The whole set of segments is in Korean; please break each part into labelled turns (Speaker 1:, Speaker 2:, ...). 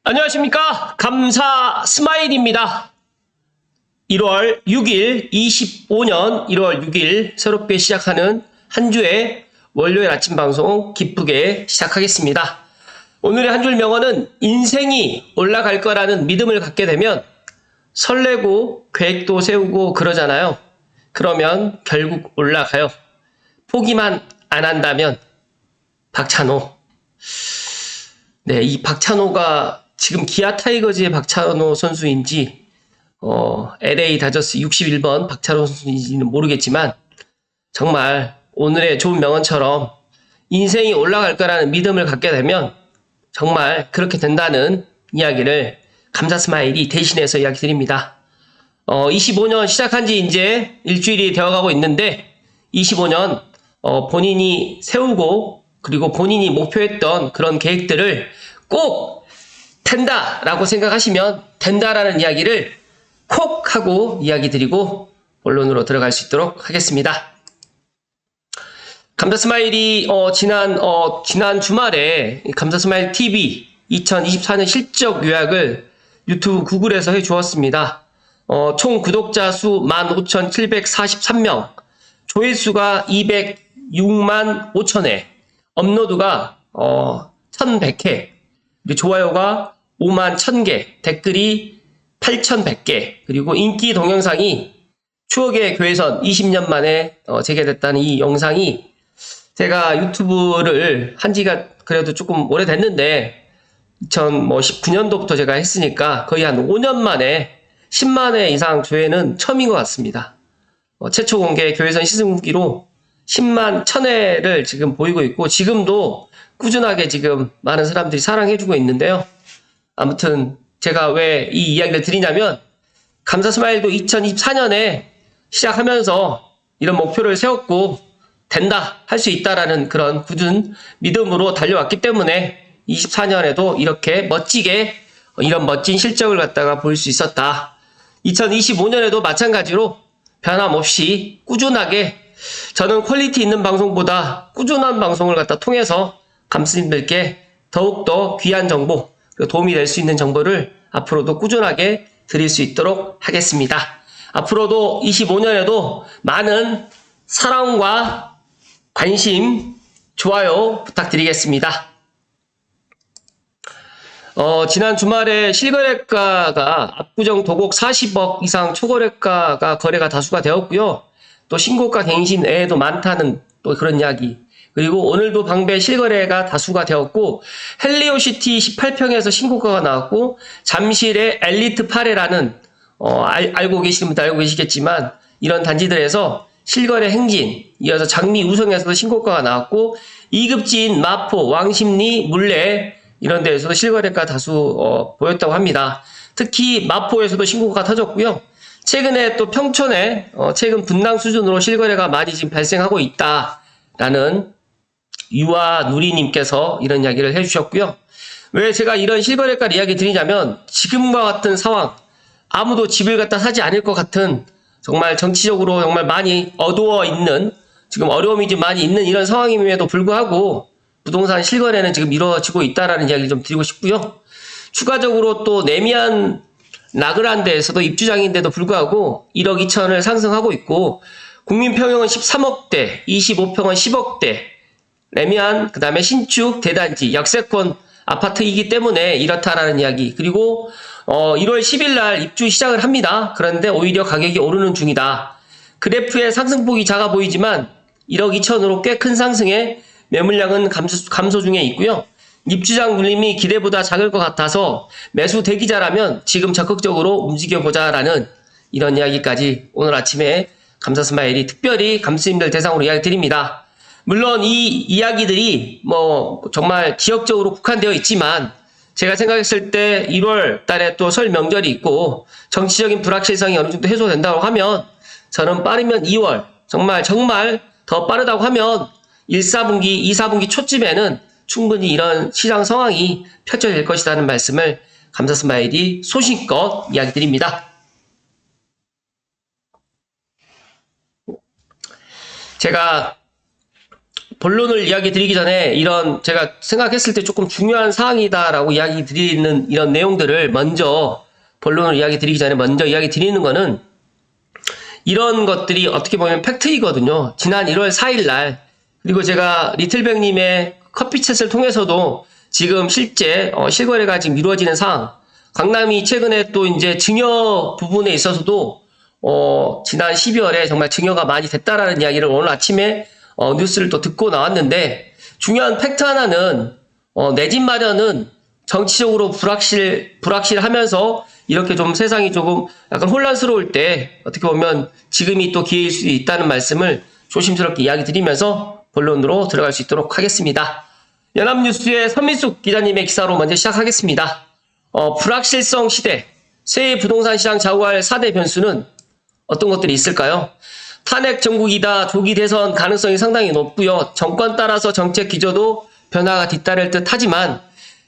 Speaker 1: 안녕하십니까. 감사 스마일입니다. 1월 6일 25년 1월 6일 새롭게 시작하는 한 주의 월요일 아침 방송 기쁘게 시작하겠습니다. 오늘의 한 줄 명언은 인생이 올라갈 거라는 믿음을 갖게 되면 설레고 계획도 세우고 그러잖아요. 그러면 결국 올라가요. 포기만 안 한다면. 박찬호. 네, 이 박찬호가 지금 기아 타이거즈의 박찬호 선수인지 LA 다저스 61번 박찬호 선수인지는 모르겠지만 정말 오늘의 좋은 명언처럼 인생이 올라갈 거라는 믿음을 갖게 되면 정말 그렇게 된다는 이야기를 감사 스마일이 대신해서 이야기 드립니다. 25년 시작한 지 이제 일주일이 되어가고 있는데 25년 본인이 세우고 그리고 본인이 목표했던 그런 계획들을 꼭 된다라고 생각하시면 된다라는 이야기를 콕 하고 이야기 드리고 본론으로 들어갈 수 있도록 하겠습니다. 감사 스마일이 지난 주말에 감사 스마일 TV 2024년 실적 요약을 유튜브 구글에서 해 주었습니다. 총 구독자 수 15,743명, 조회수가 206만 5천회, 업로드가 1,100회, 좋아요가 5만 1,000개, 댓글이 8,100개, 그리고 인기 동영상이 추억의 교회선 20년 만에 재개됐다는 이 영상이 제가 유튜브를 한 지가 그래도 조금 오래됐는데 2019년도부터 제가 했으니까 거의 한 5년 만에 10만 회 이상 조회는 처음인 것 같습니다. 최초 공개 교회선 시승 후기로 10만 1,000회를 지금 보이고 있고 지금도 꾸준하게 지금 많은 사람들이 사랑해주고 있는데요. 아무튼 제가 왜 이 이야기를 드리냐면 감사 스마일도 2024년에 시작하면서 이런 목표를 세웠고 된다, 할 수 있다라는 그런 굳은 믿음으로 달려왔기 때문에 24년에도 이렇게 멋지게 이런 멋진 실적을 갖다가 볼 수 있었다. 2025년에도 마찬가지로 변함없이 꾸준하게 저는 퀄리티 있는 방송보다 꾸준한 방송을 갖다 통해서 감스님들께 더욱더 귀한 정보, 도움이 될 수 있는 정보를 앞으로도 꾸준하게 드릴 수 있도록 하겠습니다. 앞으로도 25년에도 많은 사랑과 관심, 좋아요 부탁드리겠습니다. 지난 주말에 실거래가가 압구정 도곡 40억 이상 초거래가가 거래가 다수가 되었고요. 또 신고가 갱신 외에도 많다는 또 그런 이야기. 그리고 오늘도 방배 실거래가 다수가 되었고 헬리오시티 18평에서 신고가가 나왔고 잠실의 엘리트 파레라는 알고 계시는 분들 알고 계시겠지만 이런 단지들에서 실거래 행진, 이어서 장미 우성에서도 신고가가 나왔고 이급지인 마포, 왕십리, 물레 이런 데에서도 실거래가 다수 보였다고 합니다. 특히 마포에서도 신고가가 터졌고요. 최근에 또 평촌에 최근 분당 수준으로 실거래가 많이 지금 발생하고 있다라는 유아 누리님께서 이런 이야기를 해주셨고요. 왜 제가 이런 실거래가를 이야기 드리냐면 지금과 같은 상황, 아무도 집을 갖다 사지 않을 것 같은 정말 정치적으로 정말 많이 어두워 있는 지금 어려움이 좀 많이 있는 이런 상황임에도 불구하고 부동산 실거래는 지금 이루어지고 있다라는 이야기를 좀 드리고 싶고요. 추가적으로 또 내미안 나그란데에서도 입주장인데도 불구하고 1억 2천을 상승하고 있고 국민평형은 13억대, 25평은 10억대, 레미안, 그 다음에 신축, 대단지, 역세권 아파트이기 때문에 이렇다라는 이야기. 그리고 1월 10일 날 입주 시작을 합니다. 그런데 오히려 가격이 오르는 중이다. 그래프의 상승폭이 작아 보이지만 1억 2천으로 꽤 큰 상승에 매물량은 감소 중에 있고요. 입주장 물림이 기대보다 작을 것 같아서 매수 대기자라면 지금 적극적으로 움직여보자라는 이런 이야기까지 오늘 아침에 감사 스마일이 특별히 감스님들 대상으로 이야기 드립니다. 물론 이 이야기들이 정말 지역적으로 국한되어 있지만 제가 생각했을 때 1월 달에 또 설 명절이 있고 정치적인 불확실성이 어느 정도 해소된다고 하면 저는 빠르면 2월, 정말 더 빠르다고 하면 1, 4분기, 2, 4분기 초쯤에는 충분히 이런 시장 상황이 펼쳐질 것이라는 말씀을 감사 스마일이 소신껏 이야기 드립니다. 제가 본론을 이야기 드리기 전에 이런 제가 생각했을 때 조금 중요한 사항이다라고 이야기 드리는 이런 내용들을 먼저 본론을 이야기 드리기 전에 먼저 이야기 드리는 거는 이런 것들이 어떻게 보면 팩트이거든요. 지난 1월 4일 날 그리고 제가 리틀백님의 커피챗을 통해서도 지금 실제 실거래가 지금 이루어지는 상황, 강남이 최근에 또 이제 증여 부분에 있어서도 지난 12월에 정말 증여가 많이 됐다라는 이야기를 오늘 아침에 뉴스를 또 듣고 나왔는데 중요한 팩트 하나는 내 집 마련은 정치적으로 불확실하면서 이렇게 좀 세상이 조금 약간 혼란스러울 때 어떻게 보면 지금이 또 기회일 수 있다는 말씀을 조심스럽게 이야기 드리면서 본론으로 들어갈 수 있도록 하겠습니다. 연합뉴스의 선민숙 기자님의 기사로 먼저 시작하겠습니다. 불확실성 시대, 세계 부동산 시장 좌우할 4대 변수는 어떤 것들이 있을까요? 탄핵 정국이다, 조기 대선 가능성이 상당히 높고요. 정권 따라서 정책 기조도 변화가 뒤따를 듯 하지만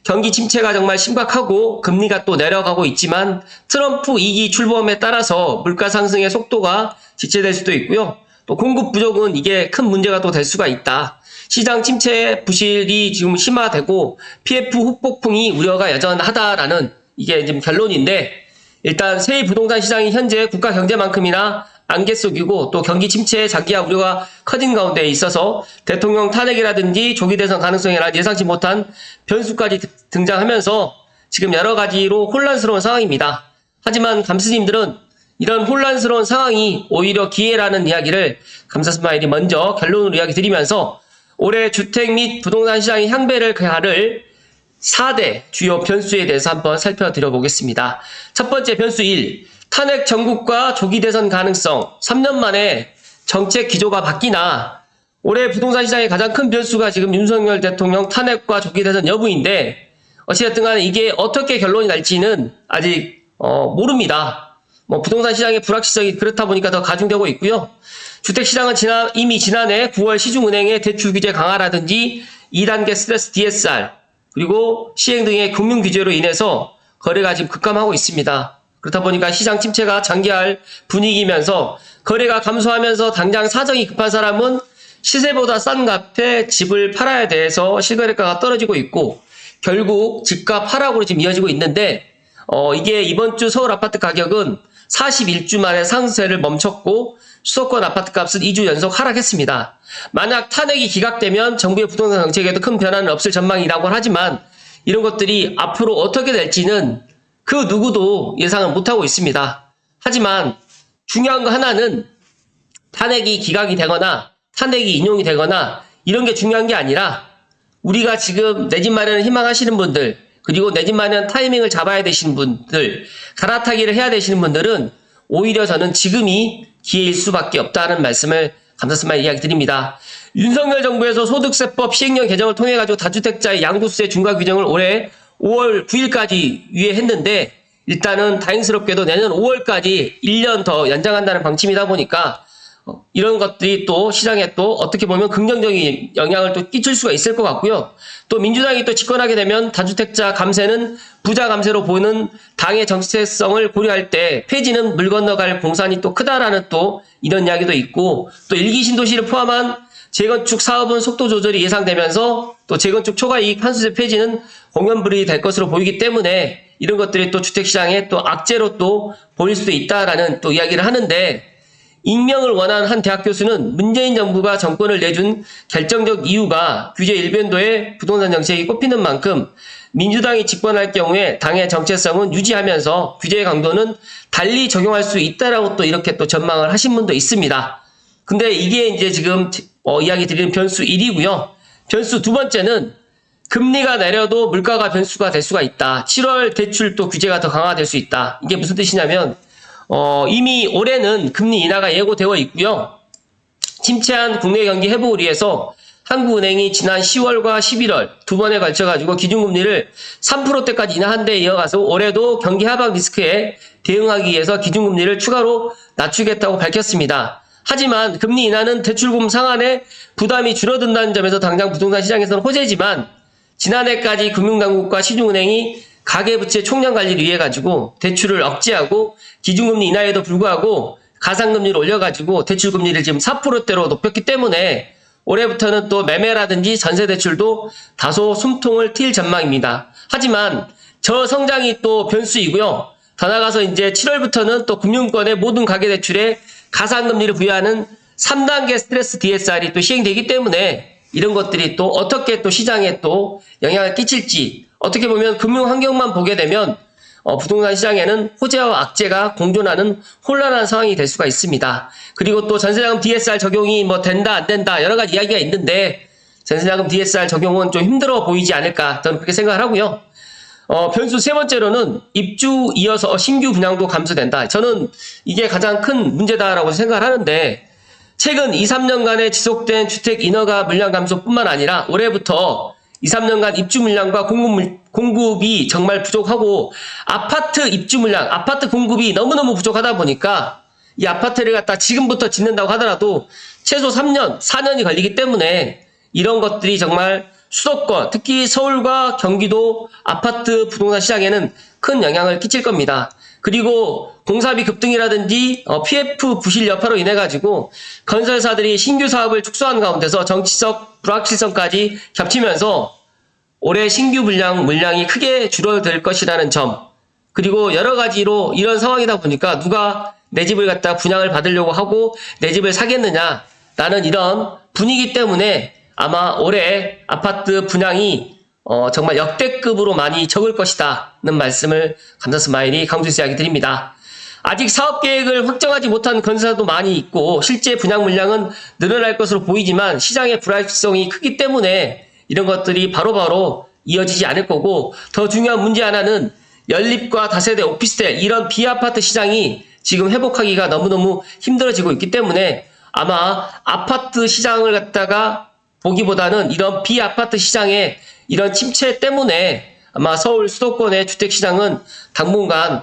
Speaker 1: 경기 침체가 정말 심각하고 금리가 또 내려가고 있지만 트럼프 2기 출범에 따라서 물가 상승의 속도가 지체될 수도 있고요. 또 공급 부족은 이게 큰 문제가 또 될 수가 있다. 시장 침체 부실이 지금 심화되고 PF 후폭풍이 우려가 여전하다라는 이게 지금 결론인데 일단 세계 부동산 시장이 현재 국가 경제만큼이나 안개 속이고 또 경기 침체의 장기화 우려가 커진 가운데 있어서 대통령 탄핵이라든지 조기 대선 가능성이나 예상치 못한 변수까지 등장하면서 지금 여러 가지로 혼란스러운 상황입니다. 하지만 감스님들은 이런 혼란스러운 상황이 오히려 기회라는 이야기를 감사스마일이 먼저 결론으로 이야기 드리면서 올해 주택 및 부동산 시장의 향배를 가를 4대 주요 변수에 대해서 한번 살펴드려 보겠습니다. 첫 번째 변수 1. 탄핵 정국과 조기 대선 가능성. 3년 만에 정책 기조가 바뀌나 올해 부동산 시장의 가장 큰 변수가 지금 윤석열 대통령 탄핵과 조기 대선 여부인데 어찌됐든 간에 이게 어떻게 결론이 날지는 아직 모릅니다. 부동산 시장의 불확실성이 그렇다 보니까 더 가중되고 있고요. 주택시장은 이미 지난해 9월 시중은행의 대출 규제 강화라든지 2단계 스트레스 DSR 그리고 시행 등의 금융 규제로 인해서 거래가 지금 급감하고 있습니다. 그렇다 보니까 시장 침체가 장기화할 분위기면서 거래가 감소하면서 당장 사정이 급한 사람은 시세보다 싼 값에 집을 팔아야 돼서 실거래가가 떨어지고 있고 결국 집값 하락으로 지금 이어지고 있는데 이게 이번 주 서울 아파트 가격은 41주 만에 상승세를 멈췄고 수도권 아파트 값은 2주 연속 하락했습니다. 만약 탄핵이 기각되면 정부의 부동산 정책에도 큰 변화는 없을 전망이라고 하지만 이런 것들이 앞으로 어떻게 될지는 그 누구도 예상을 못하고 있습니다. 하지만 중요한 거 하나는 탄핵이 기각이 되거나 탄핵이 인용이 되거나 이런 게 중요한 게 아니라 우리가 지금 내 집 마련을 희망하시는 분들 그리고 내 집 마련 타이밍을 잡아야 되시는 분들 갈아타기를 해야 되시는 분들은 오히려 저는 지금이 기회일 수밖에 없다는 말씀을 감사스마일 이야기 드립니다. 윤석열 정부에서 소득세법 시행령 개정을 통해 가지고 다주택자의 양도세 중과 규정을 올해 5월 9일까지 유예했는데 일단은 다행스럽게도 내년 5월까지 1년 더 연장한다는 방침이다 보니까 이런 것들이 또 시장에 또 어떻게 보면 긍정적인 영향을 또 끼칠 수가 있을 것 같고요. 또 민주당이 또 집권하게 되면 다주택자 감세는 부자 감세로 보는 당의 정체성을 고려할 때 폐지는 물 건너갈 공산이 또 크다라는 또 이런 이야기도 있고 또 일기 신도시를 포함한 재건축 사업은 속도 조절이 예상되면서 또 재건축 초과이익 환수세 폐지는 공연불이 될 것으로 보이기 때문에 이런 것들이 또 주택시장에 또 악재로 또 보일 수도 있다라는 또 이야기를 하는데 익명을 원한 한 대학 교수는 문재인 정부가 정권을 내준 결정적 이유가 규제 일변도에 부동산 정책이 꼽히는 만큼 민주당이 집권할 경우에 당의 정체성은 유지하면서 규제의 강도는 달리 적용할 수 있다라고 또 이렇게 또 전망을 하신 분도 있습니다. 근데 이게 이제 지금 이야기 드리는 변수 1이고요. 변수 두 번째는 금리가 내려도 물가가 변수가 될 수가 있다. 7월 대출도 규제가 더 강화될 수 있다. 이게 무슨 뜻이냐면 이미 올해는 금리 인하가 예고되어 있고요. 침체한 국내 경기 회복을 위해서 한국은행이 지난 10월과 11월 두 번에 걸쳐가지고 기준금리를 3%대까지 인하한 데 이어가서 올해도 경기 하락 리스크에 대응하기 위해서 기준금리를 추가로 낮추겠다고 밝혔습니다. 하지만 금리 인하는 대출금 상환에 부담이 줄어든다는 점에서 당장 부동산 시장에서는 호재지만 지난해까지 금융당국과 시중은행이 가계부채 총량관리를 위해 가지고 대출을 억제하고 기준금리 인하에도 불구하고 가상금리를 올려가지고 대출금리를 지금 4%대로 높였기 때문에 올해부터는 또 매매라든지 전세 대출도 다소 숨통을 트일 전망입니다. 하지만 저 성장이 또 변수이고요. 더 나아가서 이제 7월부터는 또 금융권의 모든 가계대출에 가산금리를 부여하는 3단계 스트레스 DSR이 또 시행되기 때문에 이런 것들이 또 어떻게 또 시장에 또 영향을 끼칠지, 어떻게 보면 금융 환경만 보게 되면 부동산 시장에는 호재와 악재가 공존하는 혼란한 상황이 될 수가 있습니다. 그리고 또 전세자금 DSR 적용이 뭐 된다 안 된다 여러 가지 이야기가 있는데 전세자금 DSR 적용은 좀 힘들어 보이지 않을까 저는 그렇게 생각을 하고요. 변수 세 번째로는 입주 이어서 신규 분양도 감소된다. 저는 이게 가장 큰 문제다라고 생각을 하는데 최근 2, 3년간의 지속된 주택 인허가 물량 감소뿐만 아니라 올해부터 2, 3년간 입주 물량과 공급이 정말 부족하고 아파트 입주 물량, 아파트 공급이 너무너무 부족하다 보니까 이 아파트를 갖다 지금부터 짓는다고 하더라도 최소 3년, 4년이 걸리기 때문에 이런 것들이 정말 수도권, 특히 서울과 경기도 아파트 부동산 시장에는 큰 영향을 끼칠 겁니다. 그리고 공사비 급등이라든지 PF 부실 여파로 인해 가지고 건설사들이 신규 사업을 축소한 가운데서 정치적 불확실성까지 겹치면서 올해 신규 물량이 크게 줄어들 것이라는 점, 그리고 여러 가지로 이런 상황이다 보니까 누가 내 집을 갖다 분양을 받으려고 하고 내 집을 사겠느냐라는 이런 분위기 때문에 아마 올해 아파트 분양이 정말 역대급으로 많이 적을 것이다는 말씀을 감사스마일이 강조해서 이야기 드립니다. 아직 사업 계획을 확정하지 못한 건설사도 많이 있고 실제 분양 물량은 늘어날 것으로 보이지만 시장의 불확실성이 크기 때문에 이런 것들이 바로바로 이어지지 않을 거고, 더 중요한 문제 하나는 연립과 다세대 오피스텔 이런 비아파트 시장이 지금 회복하기가 너무너무 힘들어지고 있기 때문에 아마 아파트 시장을 갖다가 보기보다는 이런 비아파트 시장의 이런 침체 때문에 아마 서울 수도권의 주택시장은 당분간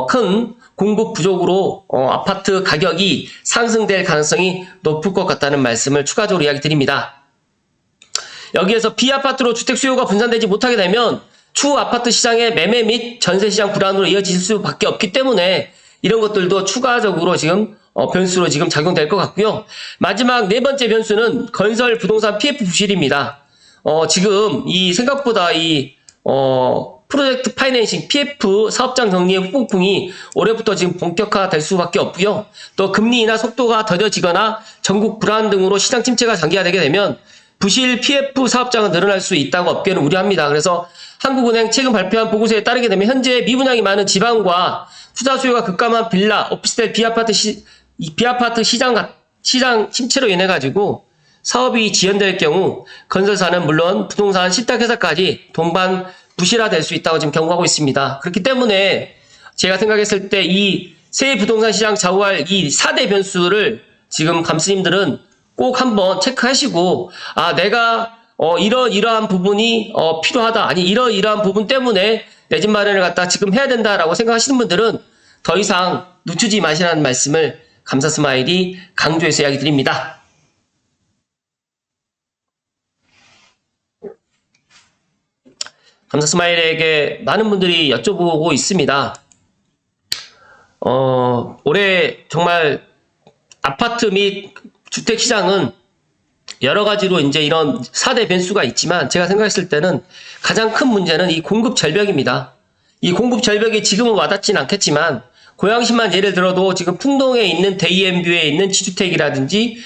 Speaker 1: 큰 공급 부족으로 아파트 가격이 상승될 가능성이 높을 것 같다는 말씀을 추가적으로 이야기 드립니다. 여기에서 비아파트로 주택 수요가 분산되지 못하게 되면 추후 아파트 시장의 매매 및 전세 시장 불안으로 이어질 수밖에 없기 때문에 이런 것들도 추가적으로 지금 변수로 지금 작용될 것 같고요. 마지막 네 번째 변수는 건설 부동산 PF 부실입니다. 지금 이 생각보다 이 프로젝트 파이낸싱 PF 사업장 정리의 후폭풍이 올해부터 지금 본격화될 수밖에 없고요. 또 금리 인하 속도가 더뎌지거나 전국 불안 등으로 시장 침체가 장기화되게 되면 부실 PF 사업장은 늘어날 수 있다고 업계는 우려합니다. 그래서 한국은행 최근 발표한 보고서에 따르게 되면 현재 미분양이 많은 지방과 투자 수요가 급감한 빌라, 오피스텔, 비아파트 시장 침체로 인해 가지고 사업이 지연될 경우 건설사는 물론 부동산 실탁회사까지 동반 부실화될 수 있다고 지금 경고하고 있습니다. 그렇기 때문에 제가 생각했을 때 이 새 부동산 시장 좌우할 이 4대 변수를 지금 감스님들은 꼭 한번 체크하시고, 내가 이러이러한 부분이 필요하다, 아니 이러이러한 부분 때문에 내 집 마련을 갖다 지금 해야 된다라고 생각하시는 분들은 더 이상 늦추지 마시라는 말씀을 감사스마일이 강조해서 이야기 드립니다. 감사스마일에게 많은 분들이 여쭤보고 있습니다. 올해 정말 아파트 및 주택시장은 여러 가지로 이제 이런 4대 변수가 있지만 제가 생각했을 때는 가장 큰 문제는 이 공급 절벽입니다. 이 공급 절벽이 지금은 와닿지는 않겠지만 고양시만 예를 들어도 지금 풍동에 있는 데이앤뷰에 있는 지주택이라든지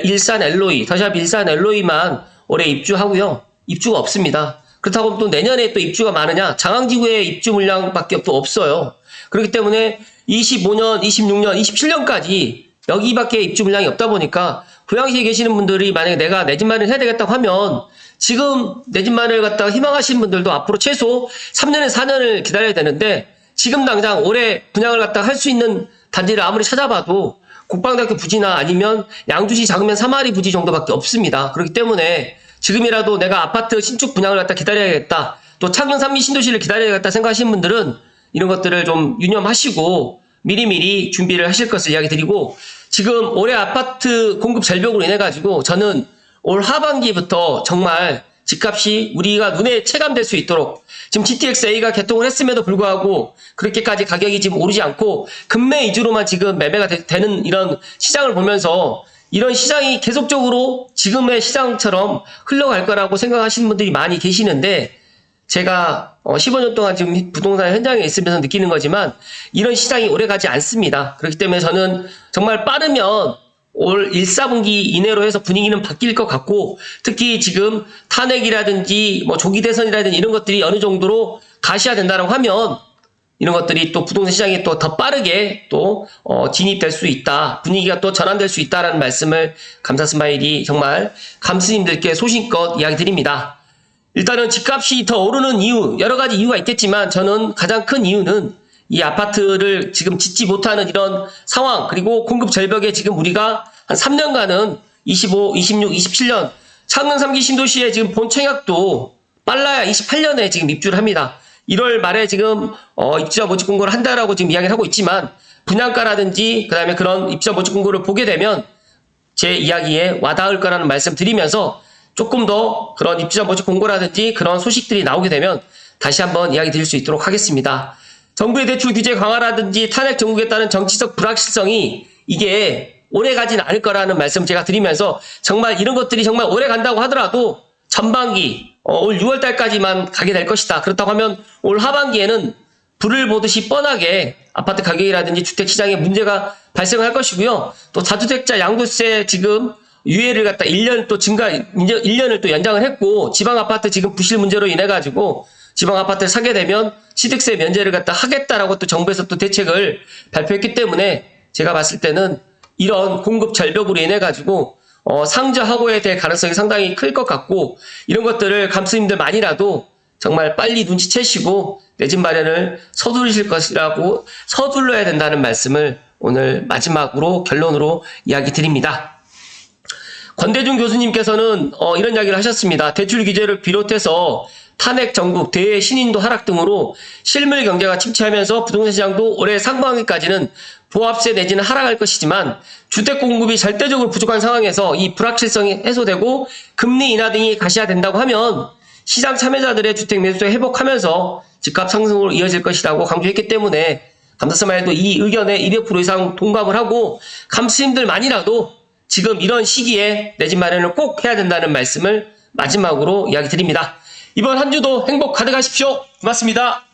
Speaker 1: 일산 엘로이, 더샵 일산 엘로이만 올해 입주하고요. 입주가 없습니다. 그렇다고 또 내년에 또 입주가 많으냐? 장항지구의 입주 물량밖에 또 없어요. 그렇기 때문에 25년, 26년, 27년까지 여기밖에 입주 물량이 없다 보니까 고양시에 계시는 분들이 만약에 내가 내 집 마련을 해야 되겠다고 하면 지금 내 집 마련을 갖다가 희망하시는 분들도 앞으로 최소 3년에서 4년을 기다려야 되는데 지금 당장 올해 분양을 갖다가 할 수 있는 단지를 아무리 찾아봐도 국방대학교 부지나 아니면 양주시 작으면 3마리 부지 정도밖에 없습니다. 그렇기 때문에 지금이라도 내가 아파트 신축 분양을 갖다 기다려야겠다, 또 창녕 3기 신도시를 기다려야겠다 생각하시는 분들은 이런 것들을 좀 유념하시고 미리미리 준비를 하실 것을 이야기 드리고, 지금 올해 아파트 공급 절벽으로 인해 가지고 저는 올 하반기부터 정말 집값이 우리가 눈에 체감될 수 있도록, 지금 GTX-A가 개통을 했음에도 불구하고 그렇게까지 가격이 지금 오르지 않고 급매 위주로만 지금 매매가 되는 이런 시장을 보면서 이런 시장이 계속적으로 지금의 시장처럼 흘러갈 거라고 생각하시는 분들이 많이 계시는데 제가 15년 동안 지금 부동산 현장에 있으면서 느끼는 거지만 이런 시장이 오래가지 않습니다. 그렇기 때문에 저는 정말 빠르면 올 1, 4분기 이내로 해서 분위기는 바뀔 것 같고 특히 지금 탄핵이라든지 뭐 조기 대선이라든지 이런 것들이 어느 정도로 가시화된다고 하면 이런 것들이 또 부동산 시장에 또 더 빠르게 또 진입될 수 있다. 분위기가 또 전환될 수 있다라는 말씀을 감사 스마일이 정말 감스님들께 소신껏 이야기 드립니다. 일단은 집값이 더 오르는 이유 여러 가지 이유가 있겠지만 저는 가장 큰 이유는 이 아파트를 지금 짓지 못하는 이런 상황 그리고 공급 절벽에 지금 우리가 한 3년간은 25, 26, 27년 창릉 3기 신도시에 지금 본 청약도 빨라야 28년에 지금 입주를 합니다. 1월 말에 지금 입주자 모집 공고를 한다라고 지금 이야기를 하고 있지만 분양가라든지 그다음에 그런 입주자 모집 공고를 보게 되면 제 이야기에 와닿을 거라는 말씀 드리면서 조금 더 그런 입주자 모집 공고라든지 그런 소식들이 나오게 되면 다시 한번 이야기 드릴 수 있도록 하겠습니다. 정부의 대출 규제 강화라든지 탄핵 정국에 따른 정치적 불확실성이 이게 오래 가진 않을 거라는 말씀 제가 드리면서 정말 이런 것들이 정말 오래 간다고 하더라도 전반기 올 6월 달까지만 가게 될 것이다. 그렇다고 하면 올 하반기에는 불을 보듯이 뻔하게 아파트 가격이라든지 주택 시장에 문제가 발생할 것이고요. 또 다주택자 양도세 지금 유예를 갖다 1년 또 1년을 또 연장을 했고 지방 아파트 지금 부실 문제로 인해 가지고 지방 아파트를 사게 되면 취득세 면제를 갖다 하겠다라고 또 정부에서 또 대책을 발표했기 때문에 제가 봤을 때는 이런 공급 절벽으로 인해 가지고 상저하고에 될 가능성이 상당히 클 것 같고 이런 것들을 감스님들만이라도 정말 빨리 눈치채시고 내 집 마련을 서두르실 것이라고 서둘러야 된다는 말씀을 오늘 마지막으로 결론으로 이야기 드립니다. 권대중 교수님께서는 이런 이야기를 하셨습니다. 대출 규제를 비롯해서 탄핵 정국, 대외 신인도 하락 등으로 실물 경제가 침체하면서 부동산 시장도 올해 상반기까지는 보합세 내지는 하락할 것이지만 주택 공급이 절대적으로 부족한 상황에서 이 불확실성이 해소되고 금리 인하 등이 가시화된다고 하면 시장 참여자들의 주택 매수가 회복하면서 집값 상승으로 이어질 것이라고 강조했기 때문에 감사스마일도 이 의견에 200% 이상 동감을 하고 감스님들만이라도 지금 이런 시기에 내 집 마련을 꼭 해야 된다는 말씀을 마지막으로 이야기 드립니다. 이번 한 주도 행복 가득하십시오. 고맙습니다.